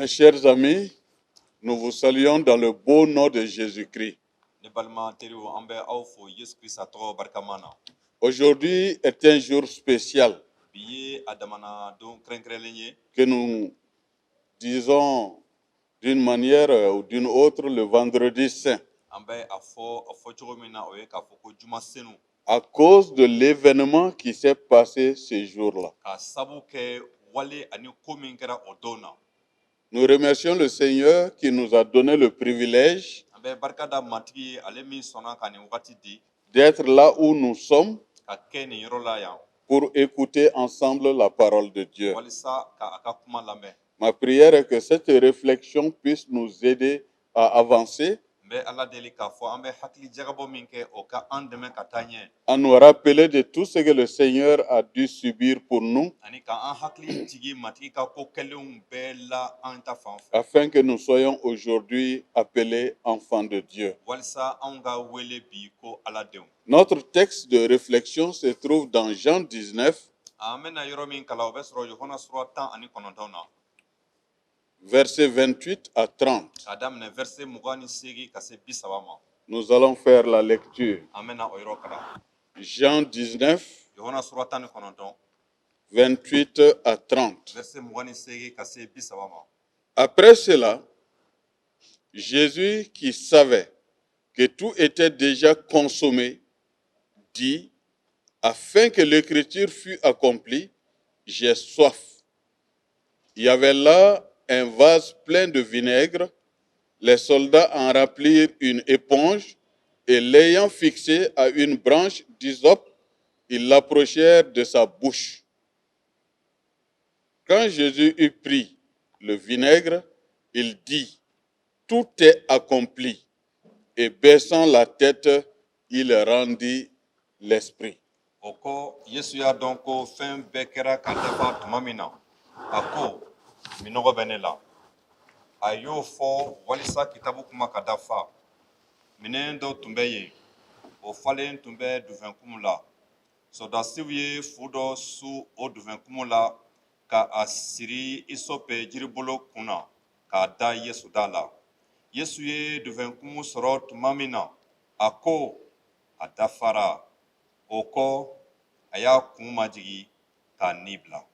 Mes chers amis, nous vous saluons dans le beau nom de Jésus-Christ. Aujourd'hui est un jour spécial que nous disons d'une manière ou d'une autre le vendredi saint. À cause de l'événement qui s'est passé ce jour-là. Nous remercions le Seigneur qui nous a donné le privilège d'être là où nous sommes pour écouter ensemble la parole de Dieu. Ma prière est que cette réflexion puisse nous aider à avancer, à nous rappeler de tout ce que le Seigneur a dû subir pour nous, afin que nous soyons aujourd'hui appelés enfants de Dieu. Notre texte de réflexion se trouve dans Jean 19, versets 28 à 30. Nous allons faire la lecture. Jean 19, 28 à 30. Après cela, Jésus, qui savait que tout était déjà consommé, dit, afin que l'écriture fût accomplie, j'ai soif. Il y avait là un vase plein de vinaigre. Les soldats en remplirent une éponge et l'ayant fixé à une branche d'hysope, ils l'approchèrent de sa bouche. Quand Jésus eut pris le vinaigre, il dit, tout est accompli. Et baissant la tête, il rendit l'esprit. Ayo fo walisa kitabu kuma kadafa minendo tumbeye o falen tumbe duvenkumula so da siwie fudo su o duvenkumula ka asiri isope jiribolo kuna ka da Yesu dala Yesu ye duvenkumu sorot mamina ako adafara oko aya kumajigi ka nibla.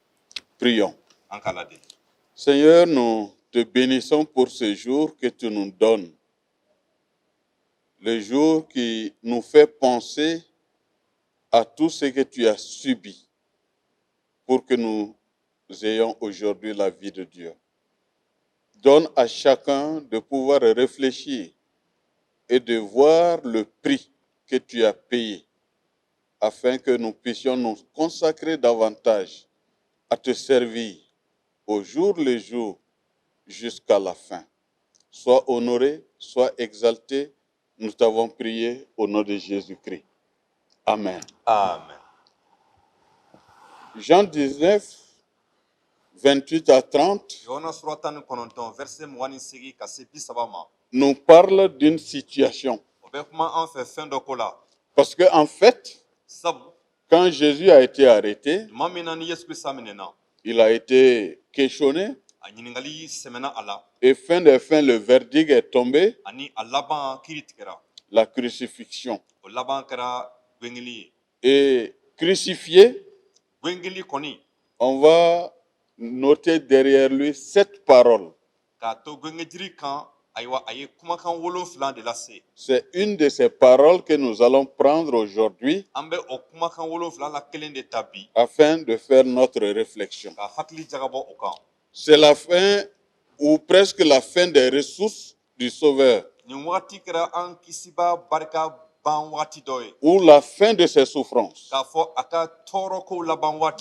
Prions. Ankalade. Seigneur, nous te bénissons pour ce jour que tu nous donnes. Le jour qui nous fait penser à tout ce que tu as subi pour que nous ayons aujourd'hui la vie de Dieu. Donne à chacun de pouvoir réfléchir et de voir le prix que tu as payé afin que nous puissions nous consacrer davantage à te servir au jour le jour jusqu'à la fin. Sois honoré, sois exalté. Nous t'avons prié au nom de Jésus-Christ. Amen. Amen. Jean 19, 28 à 30 nous parle d'une situation. Parce qu'en fait, quand Jésus a été arrêté, il a été questionné. Et fin de fin, le verdict est tombé. La crucifixion. Et crucifié, on va noter derrière lui 7 paroles. C'est une de ces paroles que nous allons prendre aujourd'hui afin de faire notre réflexion. C'est la fin ou presque la fin des ressources du Sauveur. Ou la fin de ses souffrances.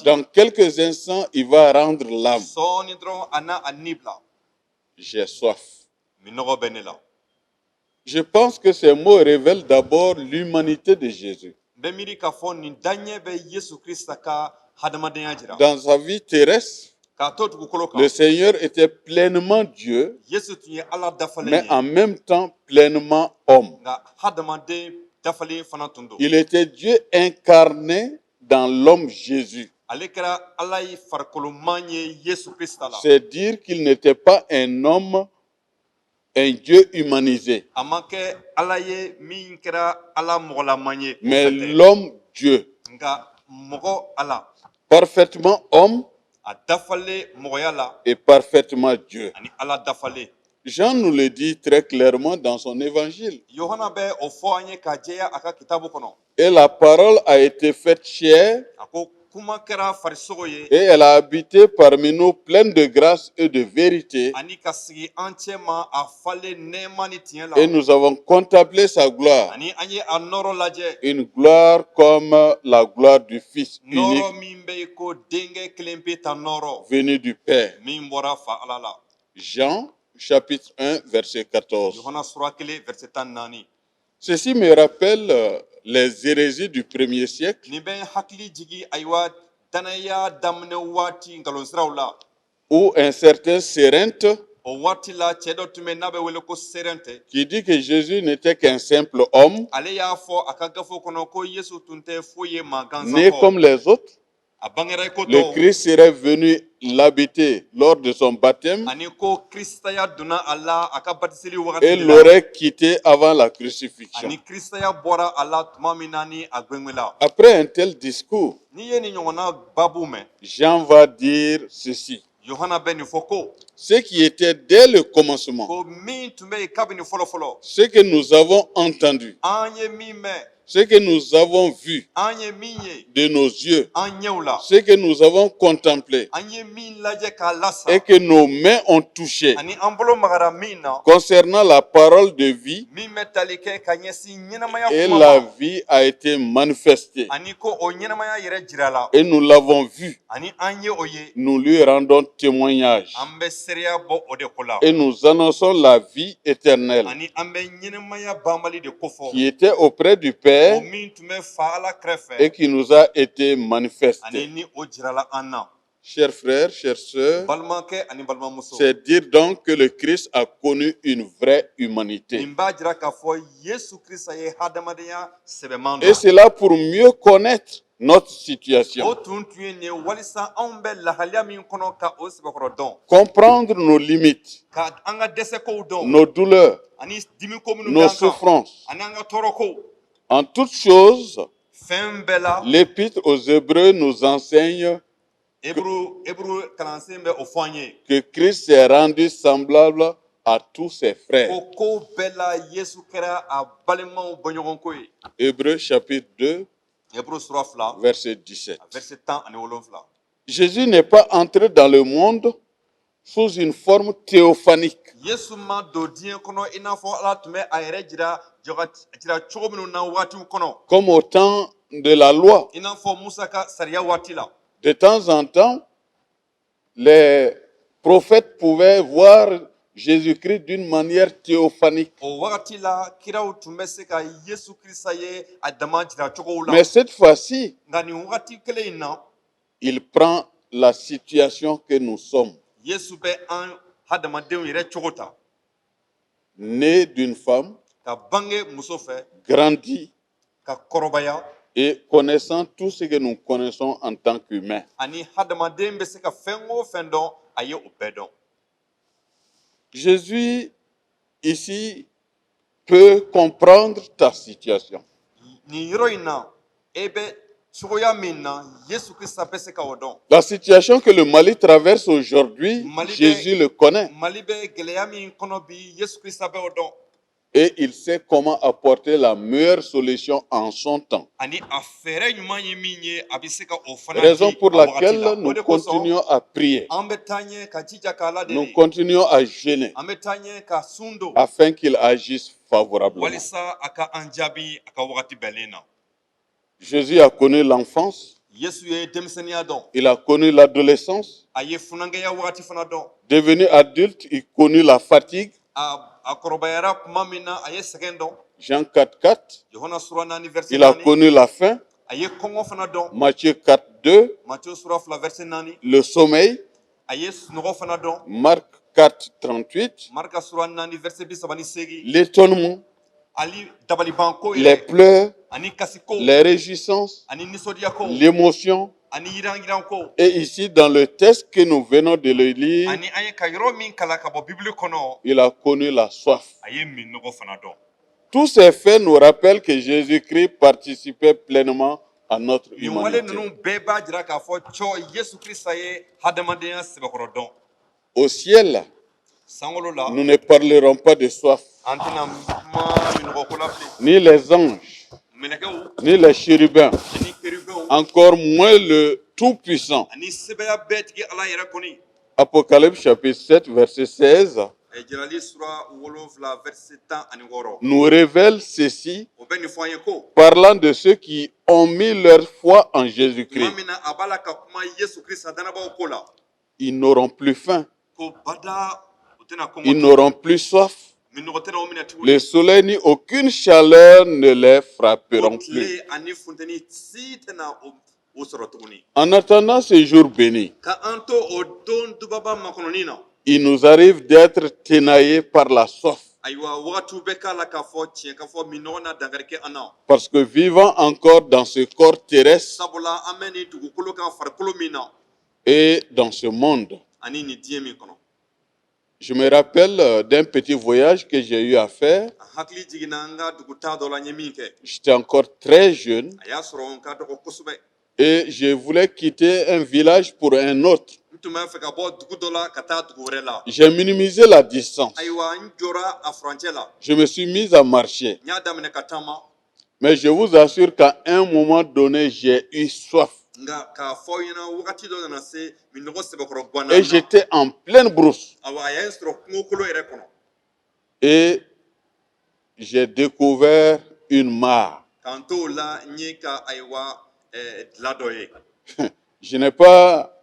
Dans quelques instants, il va rendre l'âme. J'ai soif. Je pense que ces mots révèlent d'abord l'humanité de Jésus. Dans sa vie terrestre, le Seigneur était pleinement Dieu, mais en même temps pleinement homme. Il était Dieu incarné dans l'homme Jésus. ale kɛra ala ye farikoloman ye yesu krista la C'est dire qu'il n'était pas un homme, un Dieu humanisé, a ma kɛ ala ye min kɛra ala mɔgɔlaman ye o mais fɛ tɛ l'homme Dieu, nka mɔgɔ ala parfaitement homme a dafalen mɔgɔya la et parfaitement Dieu. ani ala dafalen Jean nous le dit très clairement dans son évangile. yohana bɛ o fɔ an ye ka jɛya a ka kitabu kɔnɔ Et la parole a été faite chair a ko kuma kɛra farisogo ye et elle a habité parmi nous pleine de grâce et de vérité. ani ka sigi an cɛ ma a falen nɛɛma ni tiɲɛ Et la nous avons contemplé sa gloire. ani an ye a nɔrɔ lajɛ Une gloire comme la gloire du Fils unique nɔrɔ min bɛ yen ko denkɛ kelen pe ta nɔrɔ venu du Père. min bɔra fa ala la Jean chapitre 1 verset 14. yohana sura 1 verset 14. Ceci me rappelle les hérésies du premier siècle nin bɛ n hakili jigi ayiwa danaya daminɛ waati nkalonsiraw la où un certain Sérente o waati la cɛ dɔ tun bɛ n'a bɛ wele ko serɛntɛ qui dit que Jésus n'était qu'un simple homme, ale y'a fɔ a ka gafew kɔnɔ ko yesu tun tɛ foyi ye maa gansan né comme kɔ les autres. a bangera i ko Le tɔw Christ serait venu l'habiter lors de son baptême ani ko kristaya donna a la a ka batiseli et wagati de la l'aurait quitté avant la crucifixion. ani kristaya bɔra a la tuma min na ni a gwengwe la Après un tel discours, n'i ye nin ɲɔgɔnna babu mɛn Jean va dire ceci. yohana bɛ nin fɔ ko Ce qui était dès le commencement, ko min tun bɛ yen kabini fɔlɔfɔlɔ ce que nous avons entendu, an ye min mɛn ce que nous avons vu an ye min ye de nos yeux, an ɲɛw la ce que nous avons contemplé an ye min lajɛ k'a lasa et que nos mains ont touché ani an bolo magara min na concernant la parole de vie, min bɛ tali kɛ ka ɲɛsin ɲɛnamaya et kuma la ma vie a été manifestée. ani ko o ɲɛnamaya yɛrɛ jira la Et nous l'avons vu, ani an ye o ye nous lui rendons témoignage. an bɛ seereya bɔ o de ko la Et nous annonçons la vie éternelle ani an bɛ ɲɛnamaya banbali de kofɔ qui était auprès du o Père min tun bɛ fa ala kɛrɛfɛ et qui nous a été ani manifestée. ni o jirala an na Chers frères, chères sœurs, balimakɛ ani balimamuso c'est dire donc que le Christ a connu une vraie humanité. nin b'a jira k'a fɔ yesu krista ye hadamadenya sɛbɛman Et dɔn cela pour mieux connaître notre o situation, tun ye nin ye walisa anw bɛ lahalaya min kɔnɔ ka o sɛbɛkɔrɔ dɔn comprendre nos limites, ka an ka dɛsɛkow dɔn nos douleurs, ani dimiko minnu nos b'an kan souffrances. ani an ka tɔɔrɔkow En toutes choses, fɛn bɛɛ la l'Épître aux Hébreux nous enseigne heburu kalansen bɛ o fɔ an ye que Christ s'est rendu semblable à tous ses frères. ko kow bɛɛ la yesu kɛra a balimaw bɔɲɔgɔnko ye Hébreux chapitre 2, heburu sura 2 verset 17. verset 17. Jésus n'est pas entré dans le monde sous une forme théophanique, yesu ma don diɲɛ kɔnɔ i n'a fɔ ala tun bɛ a yɛrɛ jira cogo minnu na waatiw kɔnɔ comme au temps de la loi. i n'a fɔ musa ka sariya waati la De temps en temps, les prophètes pouvaient voir Jésus-Christ d'une manière théophanique. o wagati la kiraw tun bɛ se ka yesu krista ye a dama jira cogow la Mais cette fois-ci, nka nin wagati kelen in na il prend la situation que nous sommes, yesu bɛ an hadamadenw yɛrɛ cogo ta nés d'une femme, ka bange muso fɛ grandis ka kɔrɔbaya et connaissant tout ce que nous connaissons en tant qu'humains. ani hadamaden bɛ se ka fɛn o fɛn dɔn a ye o bɛɛ dɔn Jésus, ici, peut comprendre ta situation. nin yɔrɔ in na e bɛ cogoya min na yesu krista bɛ se ka o dɔn La situation que le Mali traverse aujourd'hui, Mali Jésus le connaît. mali bɛ gɛlɛya min kɔnɔ bi yesu krista bɛ o dɔn Et il sait comment apporter la meilleure solution en son temps. ani a fɛɛrɛ ɲuman ye min ye a bɛ se ka o fana Raison di pour a wagati laquelle la o nous de kosɔn continuons à prier. an bɛ taa ɲɛ ka jija k'a Nous ladeli continuons à jeûner an bɛ taa ɲɛ ka sun don afin qu'il agisse favorablement. walisa a ka an jaabi a ka wagati bɛnlen na Jésus a connu l'enfance, yesu ye denmisɛnniya dɔn il a connu l'adolescence. a ye funankɛya wagati fana dɔn Devenu adulte, il connut la fatigue. a kɔrɔbayara tuma min na a ye sɛgɛn dɔn Jean 4,4. yohana sura 4 verset Il a 4 connu la faim. a ye kɔngɔ fana dɔn Matthieu 4,2. Matthieu sura 2 verset 4 Le sommeil. a ye sunɔgɔ fana dɔn Marc 4,38. marika sura 4 verset 38 L'étonnement, ali dabalibanko les yɛrɛ pleurs, ani kasiko les réjouissances, ani nisɔndiyako l'émotion, ani yirangiran ko Et ici, dans le texte que nous venons de le lire, ani an ye ka yɔrɔ min kala ka bɔ bibili kɔnɔ il a connu la soif. a ye min nɔgɔ fana dɔn. Tous ces faits nous rappellent que Jésus-Christ participait pleinement à notre nin wale humanité. ninnu bɛɛ b'a jira k'a fɔ yesu kirisa ye hadamadenya sɛbɛkɔrɔ dɔn. Au ciel, Sangolo la nous ne parlerons pas de soif, an tɛna kuma minɔgɔko la bilen. ni les anges, Mɛlɛkɛw ni les chérubins, ani kerubɛnw encore moins le Tout-Puissant. ani sɛbɛya bɛɛ tigi ala yɛrɛ kɔni. Apocalypse chapitre 7, verset 16, Jirali sura 7 verset 16 nous révèle ceci, o bɛ nin fɔ an ye ko parlant de ceux qui ont mis leur foi en tuma Jésus-Christ. min na a b'a la ka kuma yesu kirisa danabaaw ko la Ils n'auront plus faim, ko bada o tɛna ils kɔngɔ n'auront plus soif. minɔgɔ tɛna o minɛ tuguni. Le soleil ni aucune chaleur ne les Ko frapperont plus. tile ani funteni si tɛna o sɔrɔ tuguni. En attendant ce jour béni, Ka an to o don dubaba makɔnɔni na il nous arrive d'être tenaillés par la soif. ayiwa wagatiw bɛ k'a la k'a fɔ tiɲɛ ka fɔ minɔgɔ na dankari kɛ an na. Parce que vivant encore dans ce corps terrestre Sabula an bɛ nin dugukolo kan farikolo min na et dans ce monde, ani nin diɲɛ min kɔnɔ. je me rappelle d'un petit voyage que j'ai eu à faire. A hakili jiginna an ka dugutaa dɔ la n ye min kɛ. J'étais encore très jeune A y'a sɔrɔ n ka dɔgɔ kosɛbɛ. et je voulais quitter un village pour un autre. N tun b'a fɛ ka bɔ dugu dɔ la ka taa dugu wɛrɛ la. J'ai minimisé la distance. Ayiwa n jɔra a furancɛ la. Je me suis mis à marcher. N y'a daminɛ ka taama. Mais je vous assure qu'à un moment donné, j'ai eu soif. Nka k'a fɔ aw ɲɛna wagati dɔ nana se minɔgɔ sɛbɛkɔrɔ guwanna Et na. j'étais en pleine brousse. Awa a ye n sɔrɔ kungokolo yɛrɛ kɔnɔ. Et j'ai découvert une mare. K'an to o la n ye ka ayiwa dilan dɔ ye. Je n'ai pas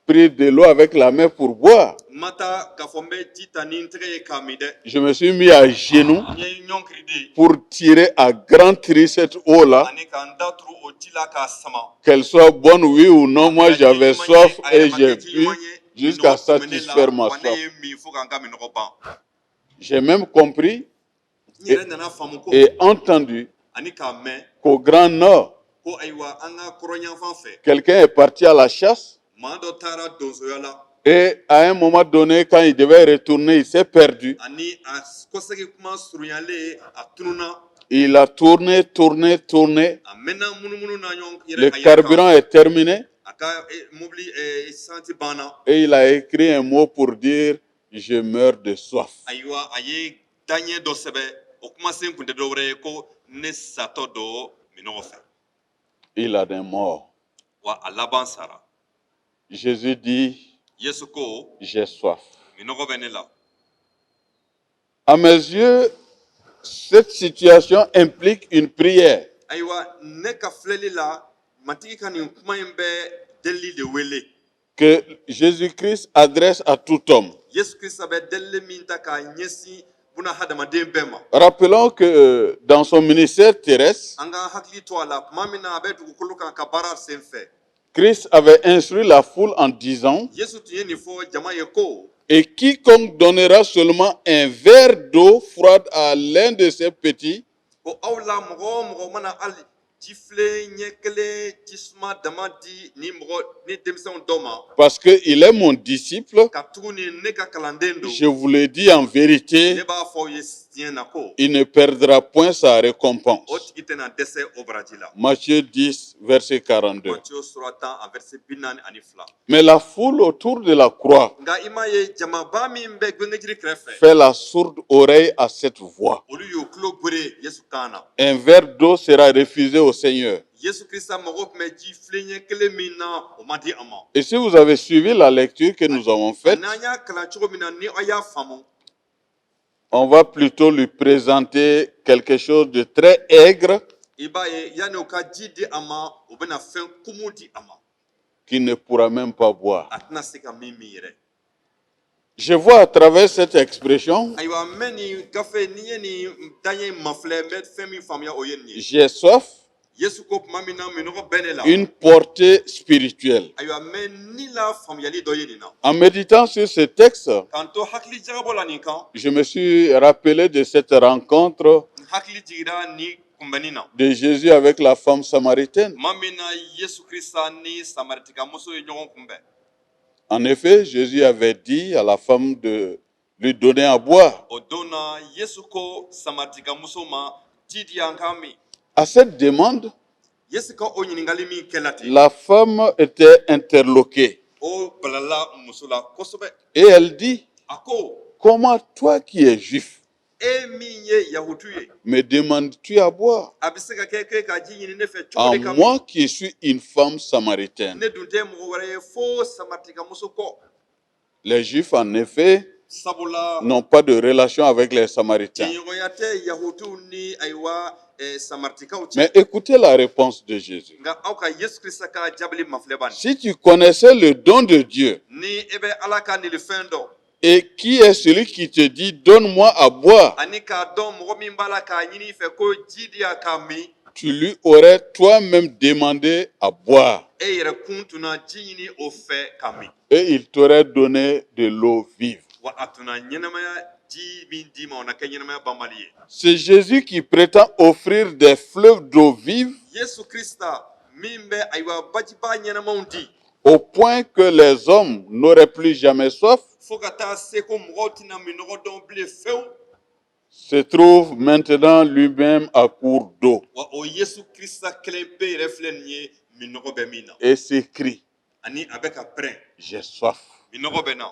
pris de l'eau avec la main pour boire. N ma taa k'a fɔ n bɛ ji ta ni n tɛgɛ ye k'a min dɛ. Je me suis mis à genoux N ye ɲɔnkiri de pour tirer à grand tri cette eau-là. ani k'an da turu o ji la k'a sama. Qu'elle soit bonne, oui ou non, moi j'avais soif et j'ai bu jusqu'à satisfaire ma Wa ne soif. ye min fo k'an ka minɔgɔ ban. J'ai même compris N yɛrɛ nana faamu ko et entendu ani k'a mɛn qu'au Grand Nord, ko ayiwa an ka kɔrɔnyanfan fɛ quelqu'un est parti à la chasse maa dɔ taara donsoya la et à un moment donné, quand il devait retourner, il s'est perdu. ani a kɔsɛgi kuma surunyalen a tununa Il a tourné, tourné, tourné. a mɛnna munumunu na ɲɔgɔn Le yɛrɛ ka yɛrɛ carburant kan est terminé a ka mobili santi banna et il a écrit un mot pour dire je meurs de soif. ayiwa a ye daɲɛ dɔ sɛbɛ o kumasen kun tɛ dɔ wɛrɛ ye ko ne satɔ dɔ minɔgɔ fɛ Il en est mort. wa a laban sara. Jésus dit Yesu ko j'ai soif. minɔgɔ bɛ ne la. À mes yeux, cette situation implique une prière. Ayiwa ne ka filɛli la matigi ka nin kuma in bɛ deli de wele. Que Jésus-Christ adresse à tout homme. Yesu Kirisa bɛ deli min ta k'a ɲɛsin buna hadamaden bɛɛ ma. Rappelons que dans son ministère terrestre, An ka hakili to a la tuma min na a bɛ dugukolo kan ka baara sen fɛ. Christ avait instruit la foule en disant Yesu tun ye nin fɔ jama ye ko et quiconque donnera seulement un verre d'eau froide à l'un de ses petits, ko aw la mɔgɔ o mɔgɔ mana hali jifilen ɲɛ kelen jisuma dama di ni denmisɛnw dɔ ma. parce qu'il est mon disciple, Ka tuguni ne ka kalanden don. je vous le dis en vérité, Ne b'a fɔ aw ye tiɲɛ na ko il ne perdra point sa récompense. o tigi tɛna dɛsɛ o baraji la. Matthieu 10, verset 42. Matthieu sura 10 a verset 42. Mais la foule autour de la croix Nka i m'a ye jamaba min bɛ gwengejiri kɛrɛfɛ fait la sourde oreille à cette voix. olu y'u tulo gwere Yesu kan na. Un verre d'eau sera refusé au Seigneur. Yesu Kirisa mago tun bɛ ji filen ɲɛ kelen min na o ma di a ma. Et si vous avez suivi la lecture que nous avons faite, N'an y'a kalan cogo min na ni aw y'a faamu on va plutôt lui présenter quelque chose de très aigre i b'a ye yanni u ka ji di a ma u bɛna fɛn kumu di a ma qu'il ne pourra même pas boire. a tɛna se ka min yɛrɛ. Je vois à travers cette expression, Ayiwa n bɛ nin gafe n'i ye nin daɲɛ in mafilɛ n bɛ fɛn min faamuya o ye nin ye. j'ai soif, Yesu ko tuma min na minɔgɔ bɛ ne la. une portée spirituelle. Ayiwa mɛ ni la faamuyali dɔ ye nin na. En méditant sur ce texte, K'an to hakili jagabɔ la nin kan je me suis rappelé de cette rencontre n hakili jigira ni kunbɛnni na. de Jésus avec la femme samaritaine. Maa min na Yesu Krista ni Samaritikɛmuso ye ɲɔgɔn kunbɛn. En effet, Jésus avait dit à la femme de lui donner à boire. O don na Yesu ko Samaritikɛmuso ma ji di yan k'a min. À cette demande, Yesu ka o ɲininkali min kɛla ten. la femme était interloquée. O balala muso la kosɛbɛ. Et elle dit, A ko comment toi qui es juif, e min ye yahudu ye me demandes-tu à boire? a bɛ se ka kɛ k'e ka ji ɲini ne fɛ À cogo de ka min. moi qui suis une femme samaritaine. Ne dun tɛ mɔgɔ wɛrɛ ye fo Samaritikɛmuso kɔ. Les juifs, en effet, Sabula n'ont pas de relation avec les samaritains. jɛɲɔgɔnya tɛ yahudiw ni ayiwa Samaritikaw Mais cɛ. écoutez la réponse de Jésus. Nka aw ka Yesu Krista ka jaabili mafilɛ bani. Si tu connaissais le don de Dieu, Ni e bɛ Ala ka nilifɛn dɔn et qui est celui qui te dit, donne-moi à boire, ani k'a dɔn mɔgɔ min b'a la k'a ɲini i fɛ ko ji di yan k'a min, tu lui aurais toi-même demandé à boire. e yɛrɛ kun tunna ji ɲini o fɛ k'a min. Et il t'aurait donné de l'eau vive. Wa a tunna ɲɛnɛmaya ji min d'i ma o na kɛ ɲɛnɛmaya banbali ye. C'est Jésus qui prétend offrir des fleuves d'eau vive Yesu Krista min bɛ ayiwa bajiba ɲɛnɛmaw di au point que les hommes n'auraient plus jamais soif, fo ka taa se ko mɔgɔw tɛna minɔgɔ dɔn bilen fewu. se trouve maintenant lui-même à court d'eau Wa o Yesu Krista kelen pe yɛrɛ filɛ nin ye minɔgɔ bɛ min na et s'écrie, ani a bɛ ka pɛrɛn j'ai soif. minɔgɔ bɛ na.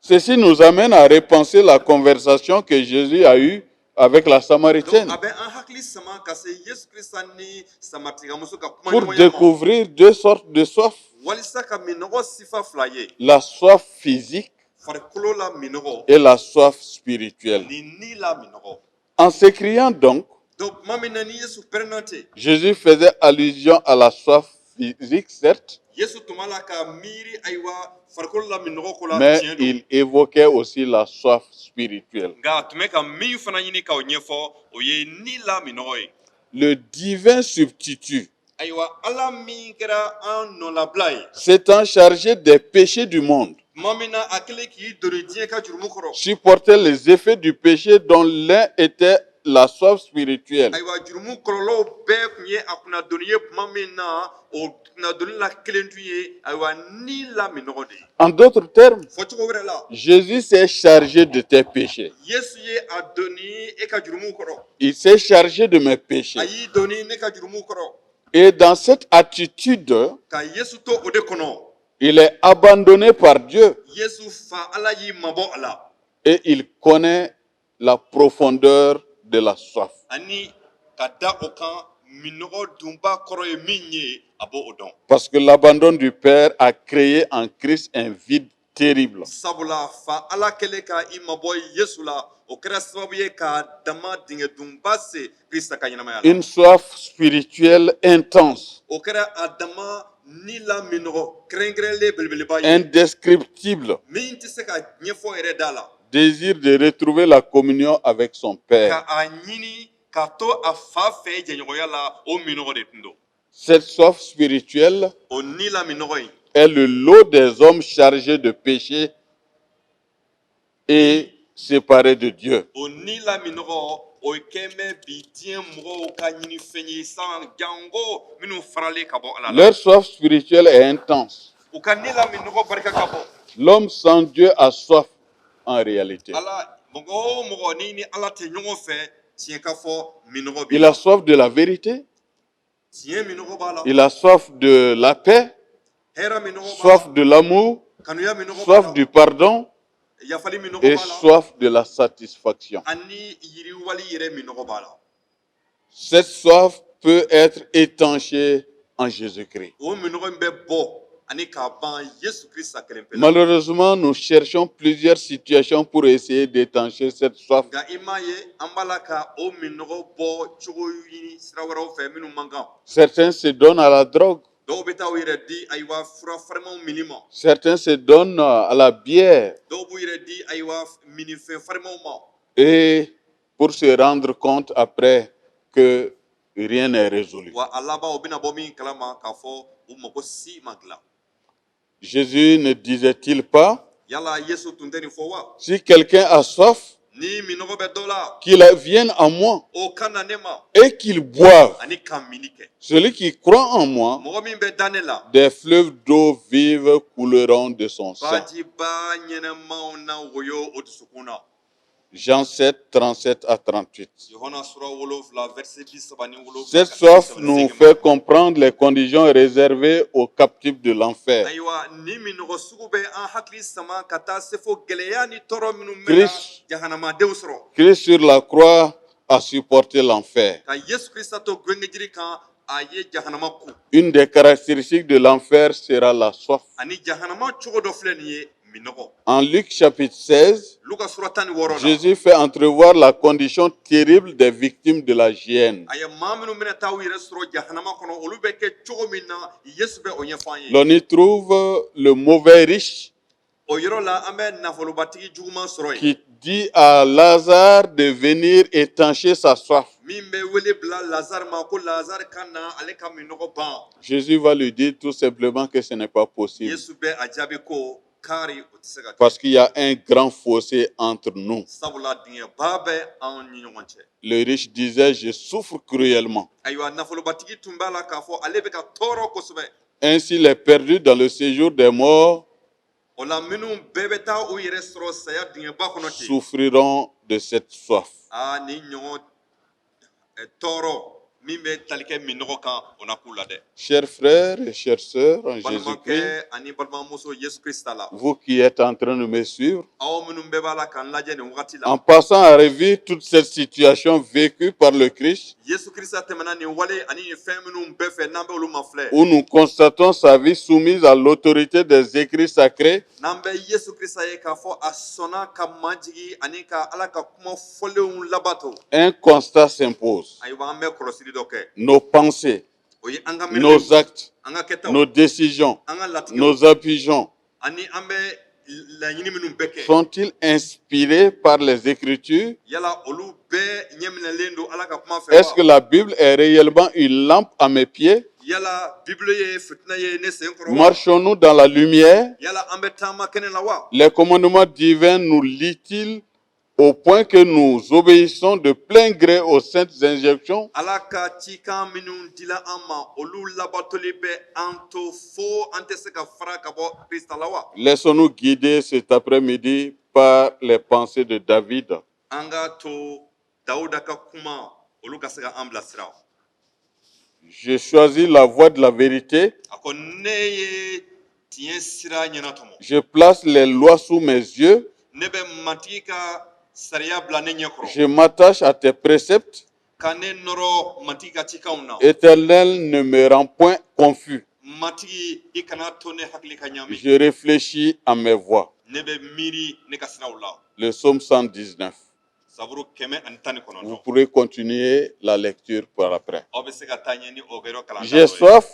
Ceci nous amène à repenser la conversation que Jésus a eue avec la Donc Samaritaine a bɛ an hakili sama ka se Yesu Krista ni Samaritikɛmuso ka kuma pour ɲɔgɔnya ma découvrir deux sortes de soif. walisa ka minɔgɔ sifa fila ye La soif physique farikolo la minɔgɔ et la soif spirituelle. ni la minɔgɔ. En s'écriant donc, Donc tuma min na ni Yesu pɛrɛnna ten Jésus faisait allusion à la soif physique, certes, Yesu tuma la ka miiri ayiwa farikolo la minɔgɔ ko la mais tiɲɛ don. il évoquait aussi la soif spirituelle. Nka a tun bɛ ka min fana ɲini k'o ɲɛfɔ o ye ni la minɔgɔ ye. Le divin substitut Ayiwa Ala min kɛra an nɔlabila ye s'étant chargé des péchés du monde, tuma min na a kɛlen k'i doni diɲɛ ka jurumu kɔrɔ. supportait les effets du péché dont l'un était la soif spirituelle. Ayiwa jurumu kɔlɔlɔw bɛɛ tun ye a kunnadoni ye tuma min na o kunnadoni la kelen tun ye ayiwa ni la minɔgɔ de ye. En d'autres termes, Fɔcogo wɛrɛ la Jésus s'est chargé de tes péchés. Yesu ye a doni e ka jurumu kɔrɔ. Il s'est chargé de mes A péchés. y'i doni ne ka jurumu kɔrɔ. Et dans cette attitude, Ka Yesu to o de kɔnɔ. il est abandonné par Dieu Yesu fa Ala y'i mabɔ a la. et il connaît la profondeur de la soif. Ani ka da o kan minɔgɔ dunba kɔrɔ ye min ye a b'o o dɔn. Parce que l'abandon du Père a créé en Christ un vide terrible. Sabula fa Ala kɛlen ka i mabɔ Yesu la o kɛra sababu ye ka dama dingɛ dunba se Krista ka ɲɛnamaya la. Une soif spirituelle intense, O kɛra a dama ni la minɔgɔ kɛrɛnkɛrɛnlen belebeleba ye indescriptible, min tɛ se ka ɲɛfɔ yɛrɛ da la. désir de retrouver la communion avec son Père. Ka a ɲini ka to a fa fɛ jɛɲɔgɔnya la o minɔgɔ de tun don. Cette soif spirituelle O ni la minɔgɔ in est le lot des hommes chargés de péché et séparés de Dieu. o ni la minɔgɔ o kɛn bɛ bi diɲɛ mɔgɔw ka ɲini fɛn ye san jango minnu faralen ka bɔ Ala la. Leur soif spirituelle est intense. U ka ni la minɔgɔ barika ka bɔ. L'homme sans Dieu a soif en réalité. Ala mɔgɔ o mɔgɔ ni ni Ala tɛ ɲɔgɔn fɛ tiɲɛ ka fɔ minɔgɔ b'i Il la. a soif de la vérité, Tiɲɛ minɔgɔ b'a la. il a soif de la paix, Hɛrɛ minɔgɔ b'a la. soif de l'amour, Kanuya minɔgɔ b'a soif la. du pardon Yafali minɔgɔ et b'a la. soif de la satisfaction. Ani yiriwali yɛrɛ minɔgɔ b'a la. Cette soif peut être étanchée en Jésus-Christ. O minɔgɔ in bɛ bɔ ani k'a ban Yesu Krista kelen pe la. Malheureusement, nous cherchons plusieurs situations pour essayer d'étancher cette soif. Nka i m'a ye an b'a la ka o minɔgɔ bɔ cogo ɲini sira wɛrɛw fɛ minnu man kan. Certains se donnent à la drogue, Dɔw bɛ taa u yɛrɛ di ayiwa fura farimanw mini ma. certains se donnent à la bière Dɔw b'u yɛrɛ di ayiwa minifɛn farimanw ma. et pour se rendre compte après que rien n'est résolu. Wa a laban u bɛna bɔ min kalama k'a fɔ u mago si ma dilan. Jésus ne disait-il pas, Yala Yesu tun tɛ nin fɔ wa? si quelqu'un a soif, ni minɔgɔ bɛ dɔ la qu'ils viennent à moi o ka na ne ma et qu'ils boivent. ani ka mini kɛ Celui qui croit en moi, mɔgɔ min bɛ da ne la des fleuves d'eau vive couleront de son sang. bajiba ɲɛnɛmaw na woyo o dusukun na Jean 7, 37 à 38. Yohana sura 7 verset 37 Cette soif nous fait comprendre les conditions réservées aux captifs de l'enfer. ayiwa ni minɔgɔ sugu bɛ an hakili sama ka taa se fo gɛlɛya ni tɔɔrɔ minnu bɛ na jahanamadenw sɔrɔ Christ sur la croix a supporté l'enfer. ka Yesu Krista to gwengejiri kan a ye jahanama ku Une des caractéristiques de l'enfer sera la soif. ani jahanama cogo dɔ filɛ nin ye minɔgɔ En Luc chapitre 16, Luka sura 16 la Jésus fait entrevoir la condition terrible des victimes de la hyène. a ye maa minnu bɛna taa u yɛrɛ sɔrɔ jahanama kɔnɔ olu bɛ kɛ cogo min na Yesu bɛ o ɲɛfɔ an ye L'on y trouve le mauvais riche o yɔrɔ la an bɛ nafolobatigi juguman sɔrɔ yen qui dit à Lazare de venir étancher sa soif. min bɛ wele bila Lazare ma ko Lazare ka na ale ka minɔgɔ ban Jésus va lui dire tout simplement que ce n'est pas possible. Yesu bɛ a jaabi ko kari o tɛ se ka kɛ Parce qu'il y a un grand fossé entre nous. sabula dingɛba bɛ anw ni ɲɔgɔn cɛ Le riche disait, je souffre cruellement. ayiwa nafolobatigi tun b'a la k'a fɔ ale bɛ ka tɔɔrɔ kosɛbɛ Ainsi, les perdus dans le séjour des morts o la minnu bɛɛ bɛ taa u yɛrɛ sɔrɔ saya dingɛba kɔnɔ ten souffriront de cette soif. ni ɲɔgɔn tɔɔrɔ min bɛ tali kɛ minɔgɔ kan o na k'u la dɛ Chers frères et chères sœurs en Jésus-Christ, balimakɛ ani balimamuso Yesu Krista la vous qui êtes en train de me suivre, aw minnu bɛɛ b'a la k'an lajɛ nin wagati en la passant à revue toute cette situation vécue par le Christ, Yesu Krista tɛmɛna nin wale ani nin fɛn minnu bɛɛ fɛ n'an bɛ olu ma filɛ où nous constatons sa vie soumise à l'autorité des écrits sacrés, n'an bɛ Yesu Krista ye k'a fɔ a sɔnna ka majigi ani ka Ala ka kuma fɔlenw labato un constat s'impose. ayiwa an bɛ kɔlɔsili dɔ kɛ Nos pensées, o ye an ka nos miirilenw actes, an ka kɛtaw nos décisions, an ka latigɛw nos opinions ani an bɛ laɲini minnu bɛɛ kɛ sont-ils inspirés par les Écritures? yala olu bɛɛ ɲɛminɛlen don Ala ka kuma fɛ Est-ce que wa la Bible est réellement une lampe à mes pieds? yala bibile ye fitina ye ne sen kɔrɔ wa Marchons-nous dans la lumière? yala an bɛ taama kɛnɛ la wa Les commandements divins nous lient-ils au point que nous obéissons de plein gré aux saintes injections? Ala ka cikan minnu dila an ma olu labatoli bɛ an to fo an tɛ se ka fara ka bɔ Krista la wa Laissons-nous guider cet après-midi par les pensées de David. an ka to Dawuda ka kuma olu ka se ka an bilasira J'ai choisi la voie de la vérité. a ko ne ye tiɲɛ sira ɲɛna tɔmɔ Je place les lois sous mes yeux. ne bɛ matigi ka sariya bila ne ɲɛ kɔrɔ Je m'attache à tes préceptes. ka ne nɔrɔ matigi ka cikanw na Éternel, ne me rends point confus. matigi i kana to ne hakili ka ɲami Je réfléchis à mes voies. ne bɛ miiri ne ka siraw la Le psaume 119. saburu 119 Vous pourrez continuer la lecture par après. aw bɛ se ka taa ɲɛ ni o kɛra kalan J'ai soif.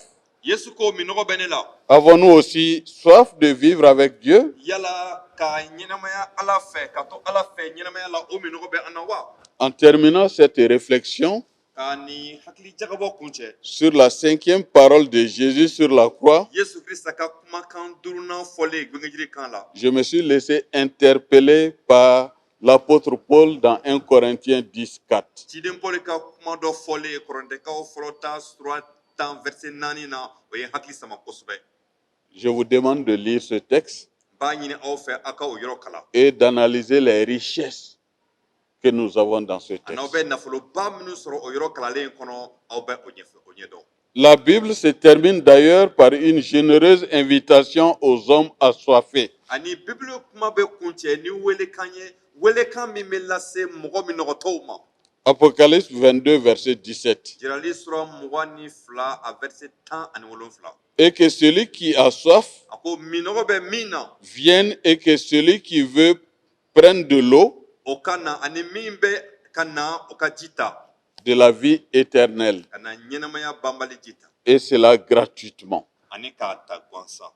Yesu ko minɔgɔ bɛ ne la Avons-nous aussi soif de vivre avec Dieu? yala ka ɲɛnamaya Ala fɛ ka to Ala fɛ ɲɛnamaya la o minɔgɔ bɛ an na wa En terminant cette réflexion ka ni hakili jagabɔ kun cɛ sur la 5e parole de Jésus sur la croix, Yesu Krista ka kumakan duurunan fɔlen gwengejiri kan la je me suis laissé interpeller par l'apôtre Paul dans 1 Corinthiens 10, 4. ciden Pɔli ka kuma dɔ fɔlen Kɔrɔntɛkaw fɔlɔta sura 10 verset 4 na o ye hakili sama kosɛbɛ Je vous demande de lire ce texte n b'a ɲini aw fɛ aw ka o yɔrɔ kalan et d'analyser les richesses que nous avons dans ce a n'aw texte. bɛ nafoloba minnu sɔrɔ o yɔrɔ kalalen kɔnɔ aw bɛ o ɲɛdɔn La Bible se termine d'ailleurs par une généreuse invitation aux hommes assoiffés. ani bibili kuma bɛ kun cɛ ni welekan ye welekan min bɛ lase mɔgɔ minɔgɔtɔw ma Apocalypse 22, verset 17. jirali sura 22 a verset 17 Et que celui qui a soif a ko minɔgɔ bɛ min na vienne et que celui qui veut prenne de l'eau o ka na ani min bɛ ka na o ka ji ta de la vie éternelle. ka na ɲɛnamaya banbali ji ta Et cela gratuitement. ani k'a ta gansan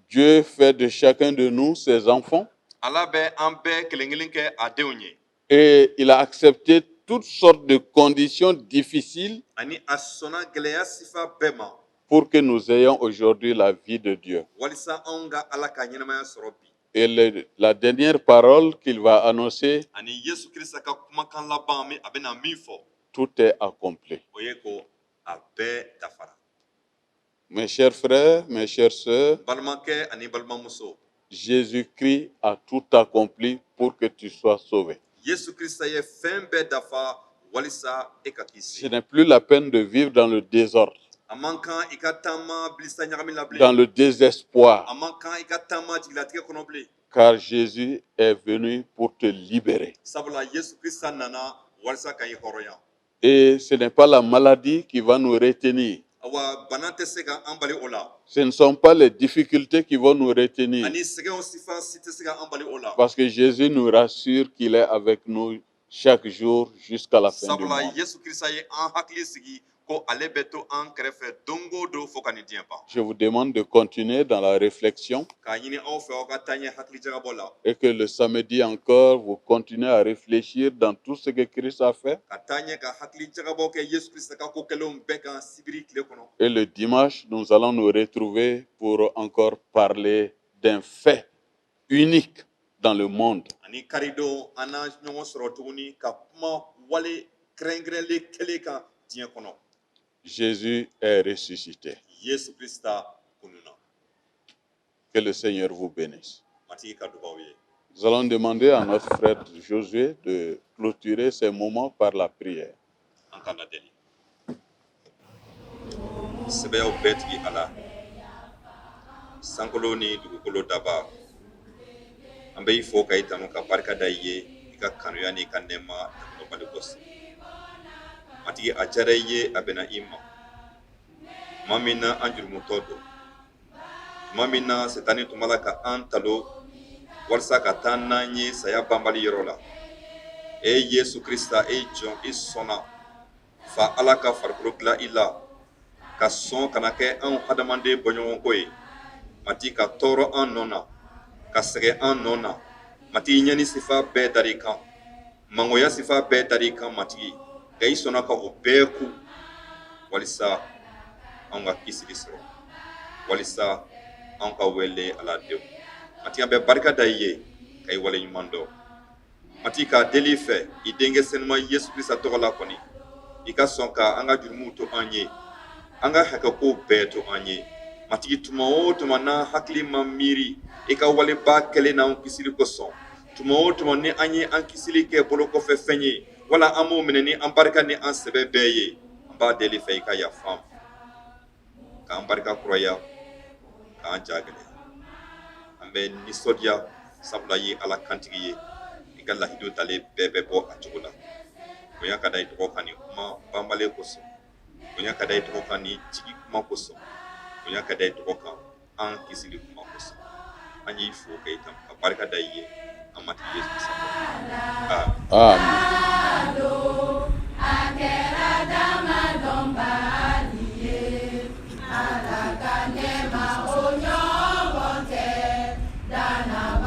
Dieu fait de chacun de nous ses enfants Ala bɛ an bɛɛ kelen kelen kɛ a denw ye et il a accepté toutes sortes de conditions difficiles ani a sɔnna gɛlɛya sifa bɛɛ ma pour que nous ayons aujourd'hui la vie de Dieu. walisa anw ka Ala ka ɲɛnamaya sɔrɔ bi Et la dernière parole qu'il va annoncer, ani Yesu Krista ka kumakan laban min a bɛna min fɔ tout est accompli. o ye ko a bɛɛ dafara. Mes chers frères, mes chères sœurs, balimakɛ ani balimamuso, Jésus-Christ a tout accompli pour que tu sois sauvé. Yesu Krista ye fɛn bɛɛ dafa walisa e ka Ce kisi. n'est plus la peine de vivre dans le désordre, A man kan i ka taama bilisa ɲagami la dans bilen. le désespoir, A man kan i ka taama jigilatigɛ kɔnɔ bilen. car Jésus est venu pour te libérer. Sabula Yesu Krista nana walisa ka i hɔrɔnya. Et ce n'est pas la maladie qui va nous retenir. Awa bana tɛ se ka an bali o la. Ce ne sont pas les difficultés qui vont nous retenir. Ani sɛgɛnw sifan si tɛ se ka an bali o la. Parce que Jésus nous rassure qu'il est avec nous chaque jour jusqu'à la fin du Sabula monde. Yesu Krista ye an hakili sigi ko ale bɛ to an kɛrɛfɛ don o don fo ka ni diɲɛ ban. Je vous demande de continuer dans la réflexion K'a ɲini aw fɛ aw ka taa ɲɛ hakilijagabɔ la. et que le samedi encore, vous continuez à réfléchir dans tout ce que Christ a fait. Ka taa ɲɛ ka hakilijagabɔ kɛ Yesu Krista ka ko kɛlenw bɛɛ kan sibiri tile kɔnɔ. Et le dimanche, nous allons nous retrouver pour encore parler d'un fait unique dans le monde. Ani karidon an na ɲɔgɔn sɔrɔ tuguni ka kuma wale kɛrɛnkɛrɛnlen kelen kan diɲɛ kɔnɔ. Jésus est ressuscité. Yesu Krista kununa. Que le Seigneur vous bénisse. Matigi ka dugawu ye. Nous allons demander à notre frère Josué de clôturer ces moments par la prière. An ka na deli. Sɛbɛyaw bɛɛ tigi Ala. Sankolo ni dugukolo daba. An bɛ i fo ka i tanu ka barika da i ye i ka kanuya ni ka nɛɛma daminɛbali kɔsɔn. Matigi a diyara i ye a bɛnna i ma. Tuma min na an jurumutɔ don. Tuma min na Setani tun b'a la ka an talo walasa ka taa n'an ye saya banbali yɔrɔ la. E Yesu Krista e jɔn i sɔnna fa Ala ka farikolo dilan i la ka sɔn kana kɛ anw hadamaden bɔɲɔgɔnko ye. Matigi ka tɔɔrɔ an nɔ na ka sɛgɛn an nɔ na. Matigi ɲɛni sifa bɛɛ da i kan. Mangoya sifa bɛɛ da i kan Matigi. Ka i sɔnna ka o bɛɛ ku walisa anw ka kisili sɔrɔ. Walisa anw ka wele Ala denw. Matigi an bɛ barika da i ye ka i wale ɲuman dɔn. Matigi k'a deli i fɛ i denkɛ senuma Yesu Krista tɔgɔ la kɔni i ka sɔn ka an ka jurumuw to an ye. An ka hakɛkow bɛɛ to an ye. Matigi tuma o tuma n'an hakili ma miiri i ka waleba kɛlen n'an kisili kosɔn. Tuma o tuma ni an ye an kisili kɛ bolo kɔfɛ fɛn ye wala an b'o minɛ ni an barika ni an sɛbɛ bɛɛ ye. An b'a deli fɛ i ka yafa an ma. K'an barika kuraya k'an jagɛlɛya. An bɛ nisɔndiya sabula ye Ala kantigi ye. I ka lahidu talen bɛɛ bɛ bɔ a cogo la. Bonya ka da i tɔgɔ kan ni kuma banbalen kosɔn. Bonya ka da i tɔgɔ kan ni jigi kuma kosɔn. Bonya ka da i tɔgɔ kan an kisili kuma kosɔn. An y'i fo ka i tanu ka barika da i ye. An matigi Yesu Krista. Amen.